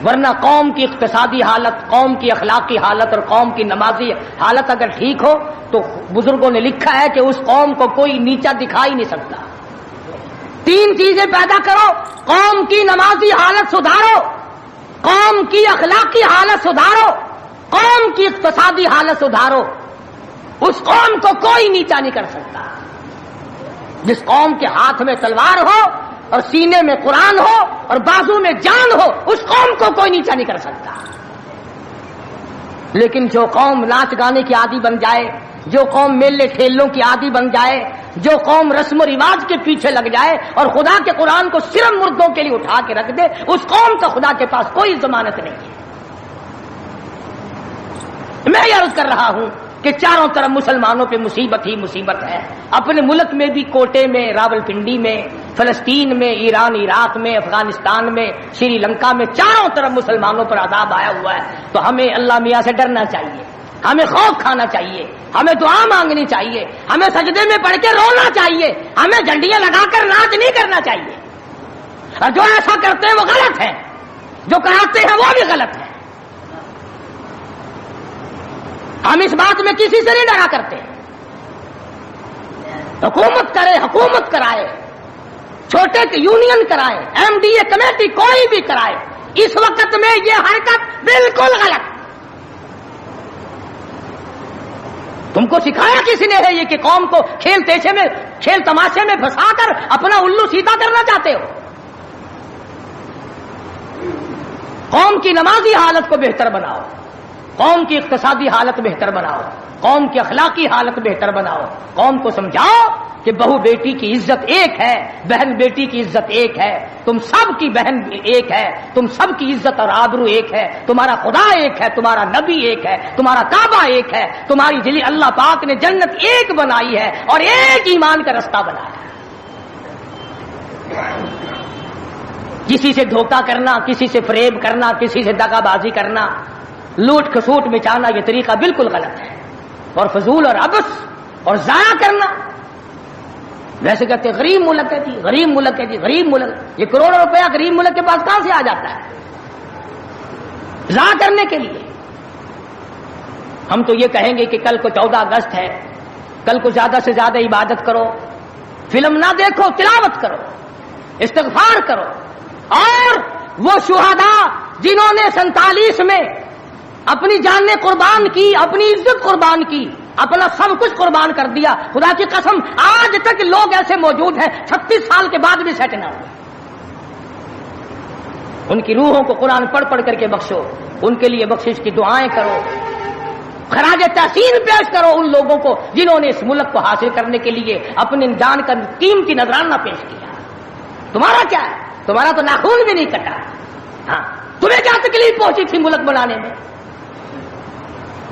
ورنہ قوم کی اقتصادی حالت، قوم کی اخلاقی حالت اور قوم کی نمازی حالت اگر ٹھیک ہو تو بزرگوں نے لکھا ہے کہ اس قوم کو کوئی نیچا دکھا ہی نہیں سکتا۔ 3 چیزیں پیدا کرو، قوم کی نمازی حالت سدھارو، قوم کی اخلاقی حالت سدھارو، قوم کی اقتصادی حالت سدھارو، اس قوم کو کوئی نیچا نہیں کر سکتا۔ جس قوم کے ہاتھ میں تلوار ہو اور سینے میں قرآن ہو اور بازو میں جان ہو، اس قوم کو کوئی نیچا نہیں کر سکتا۔ لیکن جو قوم ناچ گانے کی عادی بن جائے، جو قوم میلے ٹھیلوں کی عادی بن جائے، جو قوم رسم و رواج کے پیچھے لگ جائے اور خدا کے قرآن کو صرف مردوں کے لیے اٹھا کے رکھ دے، اس قوم کا خدا کے پاس کوئی ضمانت نہیں ہے۔ میں یہ عرض کر رہا ہوں کہ چاروں طرف مسلمانوں پہ مصیبت ہی مصیبت ہے، اپنے ملک میں بھی، کوٹے میں، راولپنڈی میں، فلسطین میں، ایران عراق میں، افغانستان میں، سری لنکا میں، چاروں طرف مسلمانوں پر عذاب آیا ہوا ہے۔ تو ہمیں اللہ میاں سے ڈرنا چاہیے، ہمیں خوف کھانا چاہیے، ہمیں دعا مانگنی چاہیے، ہمیں سجدے میں پڑھ کے رونا چاہیے، ہمیں جھنڈیاں لگا کر ناچ نہیں کرنا چاہیے، اور جو ایسا کرتے ہیں وہ غلط ہے، جو کراتے ہیں وہ بھی غلط ہے۔ ہم اس بات میں کسی سے نہیں ڈرا کرتے، حکومت کرے، حکومت کرائے، چھوٹے یونین کرائے، ایم ڈی اے کمیٹی کوئی بھی کرائے، اس وقت میں یہ حرکت بالکل غلط۔ تم کو سکھایا کسی نے ہے یہ کہ قوم کو کھیل تیشے میں، کھیل تماشے میں پھنسا کر اپنا الو سیدھا کرنا چاہتے ہو؟ قوم کی نمازی حالت کو بہتر بناؤ، قوم کی اقتصادی حالت بہتر بناؤ، قوم کی اخلاقی حالت بہتر بناؤ، قوم کو سمجھاؤ کہ بہو بیٹی کی عزت ایک ہے، بہن بیٹی کی عزت ایک ہے، تم سب کی بہن ایک ہے، تم سب کی عزت اور آبرو ایک ہے، تمہارا خدا ایک ہے، تمہارا نبی ایک ہے، تمہارا کعبہ ایک ہے، تمہاری دلی اللہ پاک نے جنت ایک بنائی ہے اور ایک ایمان کا رستہ بنایا ہے۔ کسی سے دھوکہ کرنا، کسی سے فریب کرنا، کسی سے دغا بازی کرنا، لوٹ کھسوٹ مچانا، یہ طریقہ بالکل غلط ہے، اور فضول اور عبث اور ضائع کرنا۔ ویسے کہتے ہیں غریب ملک ہے جی، غریب ملک ہے جی، غریب ملک، یہ کروڑوں روپیہ غریب ملک کے پاس کہاں سے آ جاتا ہے ضائع کرنے کے لیے؟ ہم تو یہ کہیں گے کہ کل کو 14 اگست ہے، کل کو زیادہ سے زیادہ عبادت کرو، فلم نہ دیکھو، تلاوت کرو، استغفار کرو، اور وہ شہداء جنہوں نے 47 میں اپنی جانیں قربان کی، اپنی عزت قربان کی، اپنا سب کچھ قربان کر دیا، خدا کی قسم آج تک لوگ ایسے موجود ہیں 36 سال کے بعد بھی سیٹ نہ ہوئے۔ ان کی روحوں کو قرآن پڑھ پڑھ کر کے بخشو، ان کے لیے بخشش کی دعائیں کرو، خراج تحسین پیش کرو ان لوگوں کو جنہوں نے اس ملک کو حاصل کرنے کے لیے اپنی جان کا قیمتی نذرانہ پیش کیا۔ تمہارا کیا ہے؟ تمہارا تو ناخون بھی نہیں کٹا۔ ہاں، تمہیں کیا تکلیف پہنچی تھی ملک بنانے میں؟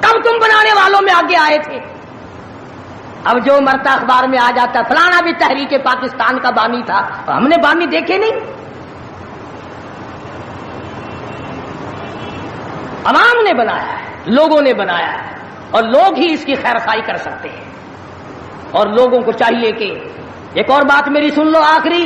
کب تم بنانے والوں میں آگے آئے تھے؟ اب جو مرتا اخبار میں آ جاتا فلانا بھی تحریک پاکستان کا بانی تھا، ہم نے بانی دیکھے نہیں، عوام نے بنایا ہے، لوگوں نے بنایا ہے، اور لوگ ہی اس کی خیر خواہی کر سکتے ہیں۔ اور لوگوں کو چاہیے کہ ایک اور بات میری سن لو آخری،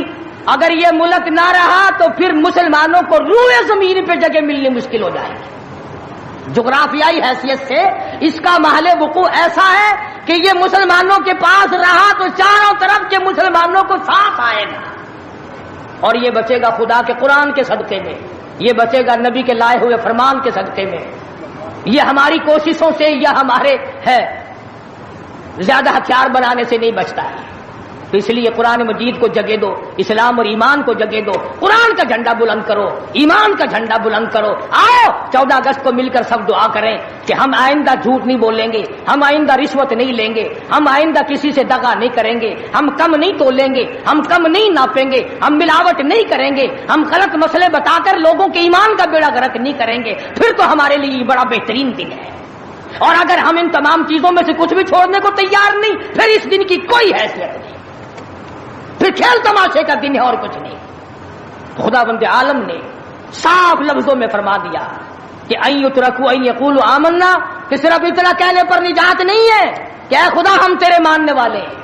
اگر یہ ملک نہ رہا تو پھر مسلمانوں کو روئے زمین پہ جگہ ملنی مشکل ہو جائے گی۔ جغرافیائی حیثیت سے اس کا محل وقوع ایسا ہے کہ یہ مسلمانوں کے پاس رہا تو چاروں طرف کے مسلمانوں کو ساتھ آئے گا، اور یہ بچے گا خدا کے قرآن کے صدقے میں، یہ بچے گا نبی کے لائے ہوئے فرمان کے صدقے میں۔ یہ ہماری کوششوں سے یا ہمارے ہے زیادہ ہتھیار بنانے سے نہیں بچتا ہے۔ تو اس لیے قرآن مجید کو جگہ دو، اسلام اور ایمان کو جگہ دو، قرآن کا جھنڈا بلند کرو، ایمان کا جھنڈا بلند کرو۔ آؤ 14 اگست کو مل کر سب دعا کریں کہ ہم آئندہ جھوٹ نہیں بولیں گے، ہم آئندہ رشوت نہیں لیں گے، ہم آئندہ کسی سے دغا نہیں کریں گے، ہم کم نہیں تولیں گے، ہم کم نہیں ناپیں گے، ہم ملاوٹ نہیں کریں گے، ہم غلط مسئلے بتا کر لوگوں کے ایمان کا بیڑا غرق نہیں کریں گے۔ پھر تو ہمارے لیے یہ بڑا بہترین دن ہے۔ اور اگر ہم ان تمام چیزوں میں سے کچھ بھی چھوڑنے کو تیار نہیں، پھر اس دن کی کوئی حیثیت نہیں، پھر کھیل تماشے کا دن ہے اور کچھ نہیں۔ خدا بند عالم نے صاف لفظوں میں فرما دیا کہ ان یترکوا ان یقولوا آمنا، کہ صرف اتنا کہنے پر نجات نہیں ہے کہ اے خدا ہم تیرے ماننے والے ہیں،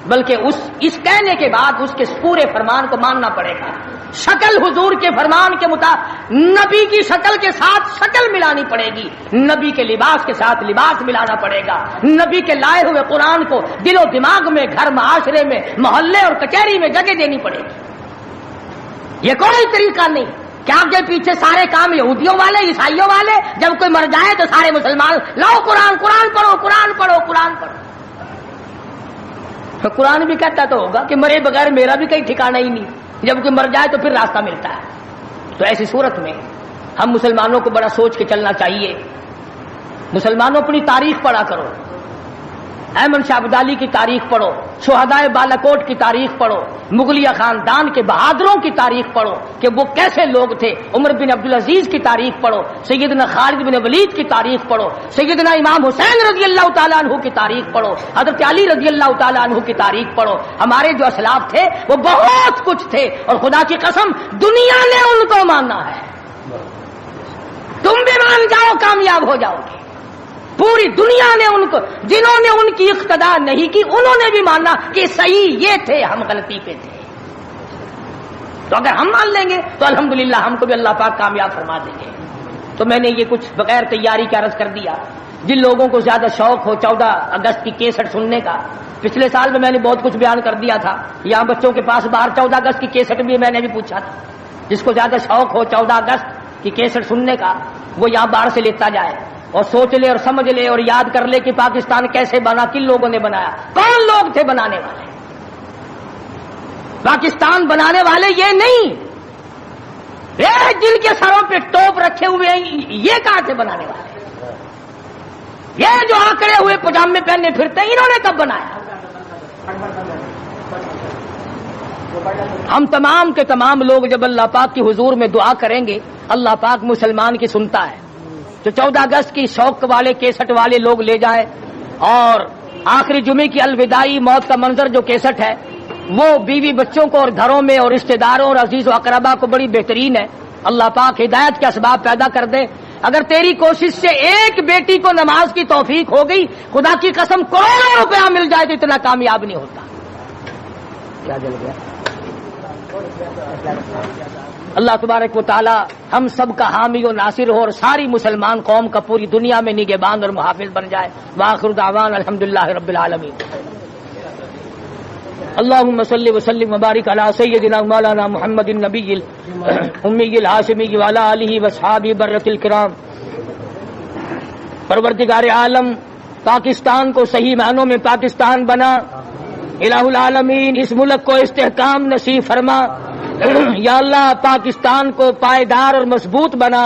بلکہ اس کہنے کے بعد اس کے پورے فرمان کو ماننا پڑے گا۔ شکل حضور کے فرمان کے مطابق نبی کی شکل کے ساتھ شکل ملانی پڑے گی، نبی کے لباس کے ساتھ لباس ملانا پڑے گا، نبی کے لائے ہوئے قرآن کو دل و دماغ میں، گھر معاشرے میں، محلے اور کچہری میں جگہ دینی پڑے گی۔ یہ کوئی طریقہ نہیں کہ آپ کے پیچھے سارے کام یہودیوں والے، عیسائیوں والے، جب کوئی مر جائے تو سارے مسلمان لاؤ قرآن پڑھو، قرآن پڑھو، قرآن پڑھو۔ قرآن بھی کہتا تو ہوگا کہ مرے بغیر میرا بھی کہیں ٹھکانا ہی نہیں، جب کوئی مر جائے تو پھر راستہ ملتا ہے۔ تو ایسی صورت میں ہم مسلمانوں کو بڑا سوچ کے چلنا چاہیے۔ مسلمانوں اپنی تاریخ پڑھا کرو، احمد شاہ ابدالی کی تاریخ پڑھو، شہدائے بالاکوٹ کی تاریخ پڑھو، مغلیہ خاندان کے بہادروں کی تاریخ پڑھو کہ وہ کیسے لوگ تھے، عمر بن عبدالعزیز کی تاریخ پڑھو، سیدنا خالد بن ولید کی تاریخ پڑھو، سیدنا امام حسین رضی اللہ تعالیٰ عنہ کی تاریخ پڑھو، حضرت علی رضی اللہ تعالیٰ عنہ کی تاریخ پڑھو۔ ہمارے جو اسلاف تھے وہ بہت کچھ تھے، اور خدا کی قسم دنیا نے ان کو ماننا ہے۔ تم بھی مان جاؤ کامیاب ہو جاؤ گے۔ پوری دنیا نے ان کو، جنہوں نے ان کی اقتدا نہیں کی انہوں نے بھی مانا کہ صحیح یہ تھے، ہم غلطی پہ تھے۔ تو اگر ہم مان لیں گے تو الحمدللہ ہم کو بھی اللہ پاک کامیاب فرما دیں گے۔ تو میں نے یہ کچھ بغیر تیاری کے عرض کر دیا۔ جن لوگوں کو زیادہ شوق ہو 14 اگست کی کیسٹ سننے کا، پچھلے سال میں نے بہت کچھ بیان کر دیا تھا، یہاں بچوں کے پاس باہر 14 اگست کی کیسٹ بھی میں نے بھی پوچھا تھا۔ جس کو زیادہ شوق ہو 14 اگست کی کیسٹ سننے کا وہ یہاں باہر سے لیتا جائے اور سوچ لے اور سمجھ لے اور یاد کر لے کہ پاکستان کیسے بنا، کن لوگوں نے بنایا، کون لوگ تھے بنانے والے۔ پاکستان بنانے والے یہ نہیں، جن کے سروں پہ ٹوپ رکھے ہوئے ہیں یہ کہاں سے بنانے والے؟ یہ جو آکڑے ہوئے پجامے پہننے پھرتے ہیں انہوں نے کب بنایا؟ ہم تمام کے تمام لوگ جب اللہ پاک کی حضور میں دعا کریں گے اللہ پاک مسلمان کی سنتا ہے۔ تو 14 اگست کی شوق والے کیسٹ والے لوگ لے جائیں، اور آخری جمعے کی الوداعی موت کا منظر جو کیسٹ ہے وہ بیوی بچوں کو اور گھروں میں اور رشتہ داروں اور عزیز و اقربا کو بڑی بہترین ہے۔ اللہ پاک ہدایت کے اسباب پیدا کر دے۔ اگر تیری کوشش سے ایک بیٹی کو نماز کی توفیق ہو گئی، خدا کی قسم کروڑوں روپیہ مل جائے تو اتنا کامیاب نہیں ہوتا۔ کیا جل گیا؟ اللہ تبارک و تعالی ہم سب کا حامی و ناصر ہو اور ساری مسلمان قوم کا پوری دنیا میں نگہبان اور محافظ بن جائے۔ وآخر دعوانا الحمدللہ رب العالمین۔ اللهم صل وسلم وبارك على سيدنا مولانا محمد النبي الأمي الهاشمي وعلى آله وأصحابه برة الكرام۔ پروردگار عالم پاکستان کو صحیح معنوں میں پاکستان بنا، الہ العالمین اس ملک کو استحکام نصیب فرما۔ یا اللہ پاکستان کو پائیدار اور مضبوط بنا۔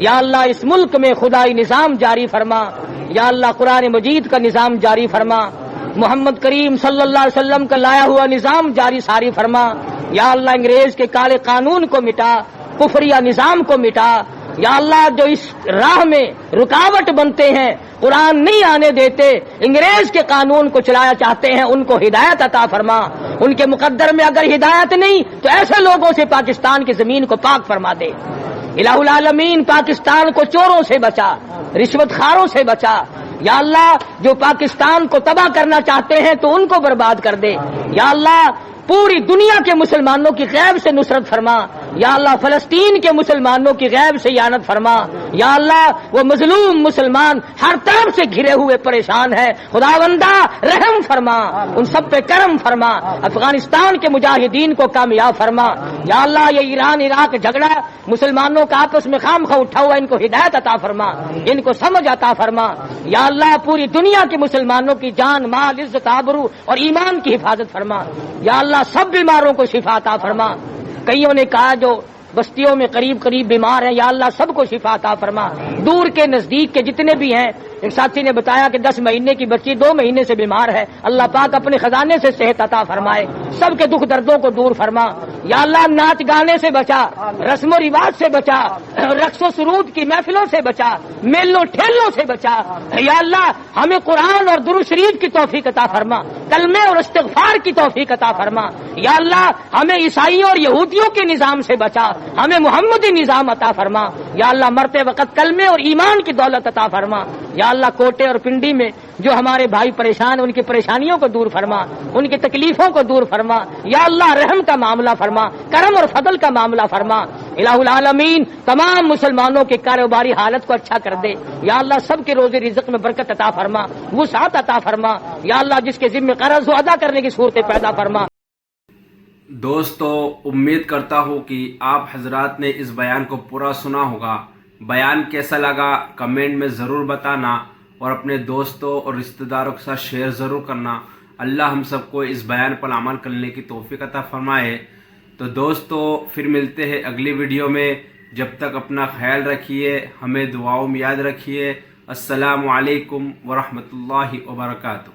یا اللہ اس ملک میں خدائی نظام جاری فرما۔ یا اللہ قرآن مجید کا نظام جاری فرما، محمد کریم صلی اللہ علیہ وسلم کا لایا ہوا نظام جاری ساری فرما۔ یا اللہ انگریز کے کالے قانون کو مٹا، کفریہ نظام کو مٹا۔ یا اللہ جو اس راہ میں رکاوٹ بنتے ہیں، قرآن نہیں آنے دیتے، انگریز کے قانون کو چلایا چاہتے ہیں، ان کو ہدایت عطا فرما۔ ان کے مقدر میں اگر ہدایت نہیں تو ایسے لوگوں سے پاکستان کی زمین کو پاک فرما دے۔ الہ العالمین پاکستان کو چوروں سے بچا، رشوت خاروں سے بچا۔ یا اللہ جو پاکستان کو تباہ کرنا چاہتے ہیں تو ان کو برباد کر دے۔ یا اللہ پوری دنیا کے مسلمانوں کی غیب سے نصرت فرما۔ یا اللہ فلسطین کے مسلمانوں کی غیب سے اعانت فرما۔ یا اللہ وہ مظلوم مسلمان ہر طرف سے گھرے ہوئے پریشان ہے، خداوندہ رحم فرما، ان سب پہ کرم فرما، افغانستان کے مجاہدین کو کامیاب فرما۔ یا اللہ یہ ایران عراق جھگڑا مسلمانوں کا آپس میں خام خواہ اٹھا ہوا، ان کو ہدایت عطا فرما، ان کو سمجھ عطا فرما۔ یا اللہ پوری دنیا کے مسلمانوں کی جان مال عزت آبرو اور ایمان کی حفاظت فرما۔ یا اللہ سب بیماروں کو شفا عطا فرما۔ کئیوں نے کہا جو بستیوں میں قریب قریب بیمار ہیں، یا اللہ سب کو شفا عطا فرما، دور کے نزدیک کے جتنے بھی ہیں۔ ایک ساتھی نے بتایا کہ 10 مہینے کی بچی 2 مہینے سے بیمار ہے، اللہ پاک اپنے خزانے سے صحت عطا فرمائے، سب کے دکھ دردوں کو دور فرما۔ یا اللہ ناچ گانے سے بچا، رسم و رواج سے بچا، رقص و سرود کی محفلوں سے بچا، میلوں ٹھیلوں سے بچا۔ یا اللہ ہمیں قرآن اور درود شریف کی توفیق عطا فرما، کلمے اور استغفار کی توفیق عطا فرما۔ یا اللہ ہمیں عیسائیوں اور یہودیوں کے نظام سے بچا، ہمیں محمدی نظام عطا فرما۔ یا اللہ مرتے وقت کلمے اور ایمان کی دولت عطا فرما۔ یا اللہ کوٹے اور پنڈی میں جو ہمارے بھائی پریشان، ان کی پریشانیوں کو دور فرما، ان کی تکلیفوں کو دور فرما۔ یا اللہ رحم کا معاملہ فرما، کرم اور فضل کا معاملہ فرما۔ الہ العالمین تمام مسلمانوں کے کاروباری حالت کو اچھا کر دے۔ یا اللہ سب کے روزی رزق میں برکت عطا فرما، وسعت عطا فرما۔ یا اللہ جس کے ذمہ قرض ہو ادا کرنے کی صورتیں پیدا فرما۔ دوستو امید کرتا ہوں کہ آپ حضرات نے اس بیان کو پورا سنا ہوگا۔ بیان کیسا لگا کمنٹ میں ضرور بتانا، اور اپنے دوستوں اور رشتہ داروں کے ساتھ شیئر ضرور کرنا۔ اللہ ہم سب کو اس بیان پر عمل کرنے کی توفیق عطا فرمائے۔ تو دوستو پھر ملتے ہیں اگلی ویڈیو میں، جب تک اپنا خیال رکھیے، ہمیں دعاؤں میں یاد رکھیے۔ السلام علیکم ورحمۃ اللہ وبرکاتہ۔